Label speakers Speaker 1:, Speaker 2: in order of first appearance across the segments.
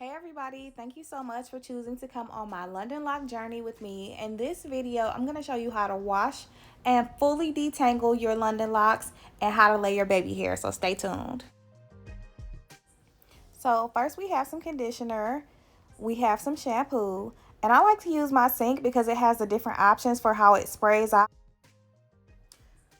Speaker 1: Hey everybody, thank you so much for choosing to come on my LondonLoc journey with me. In this video, I'm going to show you how to wash and fully detangle your LondonLocs and how to lay your baby hair, so stay tuned. So first we have some conditioner, we have some shampoo, and I like to use my sink because it has the different options for how it sprays out.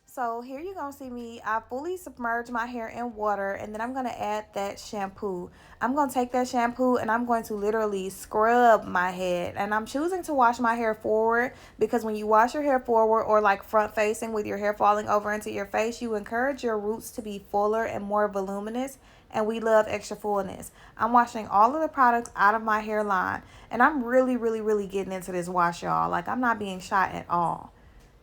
Speaker 1: So here you're going to see me, I fully submerge my hair in water, and then I'm going to add that shampoo. I'm going to take that shampoo and I'm going to literally scrub my head. And I'm choosing to wash my hair forward because when you wash your hair forward or like front facing with your hair falling over into your face, you encourage your roots to be fuller and more voluminous. And we love extra fullness. I'm washing all of the products out of my hairline. And I'm really getting into this wash, y'all. Like, I'm not being shy at all.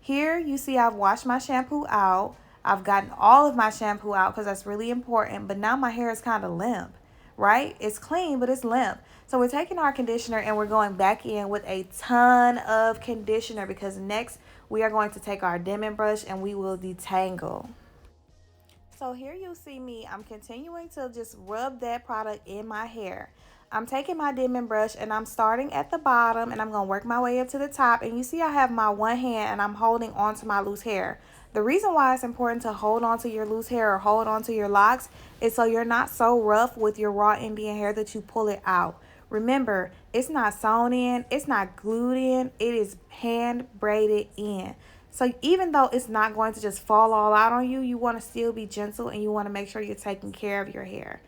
Speaker 1: Here you see I've washed my shampoo out. I've gotten all of my shampoo out because that's really important. But now my hair is kind of limp, right? It's clean, but it's limp. So we're taking our conditioner and we're going back in with a ton of conditioner because next we are going to take our dimming brush and we will detangle. So here you see me, I'm continuing to just rub that product in my hair. I'm taking my dimming brush and I'm starting at the bottom and I'm going to work my way up to the top. And you see I have my one hand and I'm holding on to my loose hair. The reason why it's important to hold on to your loose hair or hold on to your locks is so you're not so rough with your raw Indian hair that you pull it out. Remember, it's not sewn in, it's not glued in, it is hand braided in. So even though it's not going to just fall all out on you, you want to still be gentle and you want to make sure you're taking care of your hair.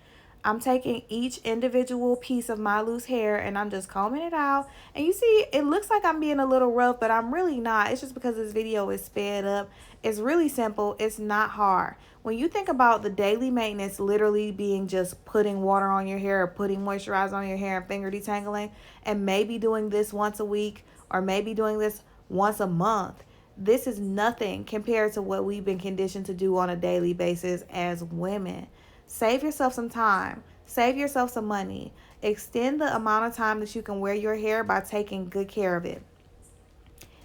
Speaker 1: I'm taking each individual piece of my loose hair and I'm just combing it out. And you see, it looks like I'm being a little rough, but I'm really not. It's just because this video is sped up. It's really simple. It's not hard. When you think about the daily maintenance literally being just putting water on your hair or putting moisturizer on your hair and finger detangling and maybe doing this once a week or maybe doing this once a month, this is nothing compared to what we've been conditioned to do on a daily basis as women. Save yourself some time. Save yourself some money. Extend the amount of time that you can wear your hair by taking good care of it.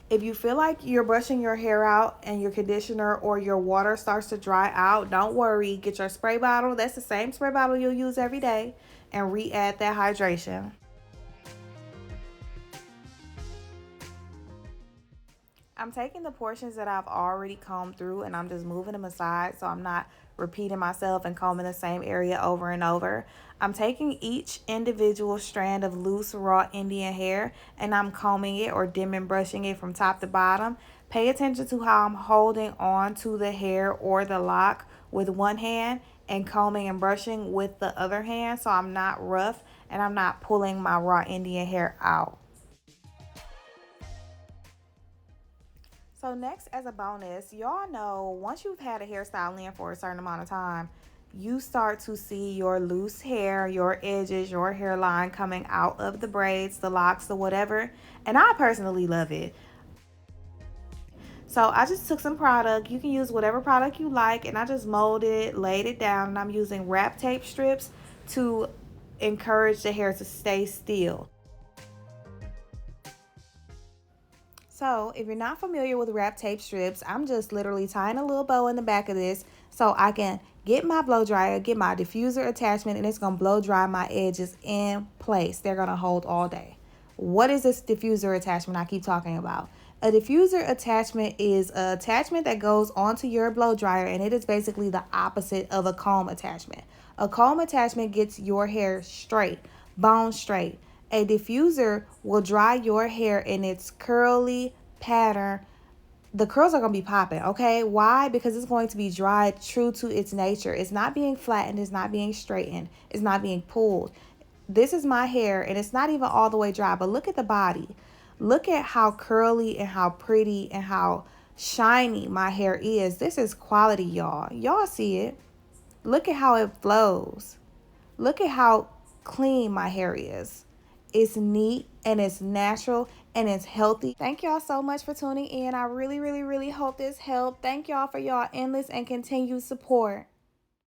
Speaker 1: If you feel like you're brushing your hair out and your conditioner or your water starts to dry out, don't worry. Get your spray bottle. That's the same spray bottle you'll use every day, and re-add that hydration. I'm taking the portions that I've already combed through and I'm just moving them aside so I'm not repeating myself and combing the same area over and over. I'm taking each individual strand of loose raw Indian hair and I'm combing it or dimming brushing it from top to bottom. Pay attention to how I'm holding on to the hair or the lock with one hand and combing and brushing with the other hand so I'm not rough and I'm not pulling my raw Indian hair out. So next, as a bonus, y'all know once you've had a hairstyle in for a certain amount of time, you start to see your loose hair, your edges, your hairline coming out of the braids, the locks, the whatever. And I personally love it. So I just took some product. You can use whatever product you like. And I just molded it, laid it down. And I'm using wrap tape strips to encourage the hair to stay still. So if you're not familiar with wrap tape strips, I'm just literally tying a little bow in the back of this so I can get my blow dryer, get my diffuser attachment, and it's going to blow dry my edges in place. They're going to hold all day. What is this diffuser attachment I keep talking about? A diffuser attachment is an attachment that goes onto your blow dryer, and it is basically the opposite of a comb attachment. A comb attachment gets your hair straight, bone straight. A diffuser will dry your hair in its curly pattern. The curls are going to be popping, okay? Why? Because it's going to be dried true to its nature. It's not being flattened. It's not being straightened. It's not being pulled. This is my hair, and it's not even all the way dry, but look at the body. Look at how curly and how pretty and how shiny my hair is. This is quality, y'all. Y'all see it. Look at how it flows. Look at how clean my hair is. It's neat and it's natural and it's healthy. Thank y'all so much for tuning in. I really hope this helped. Thank y'all for y'all endless and continued support.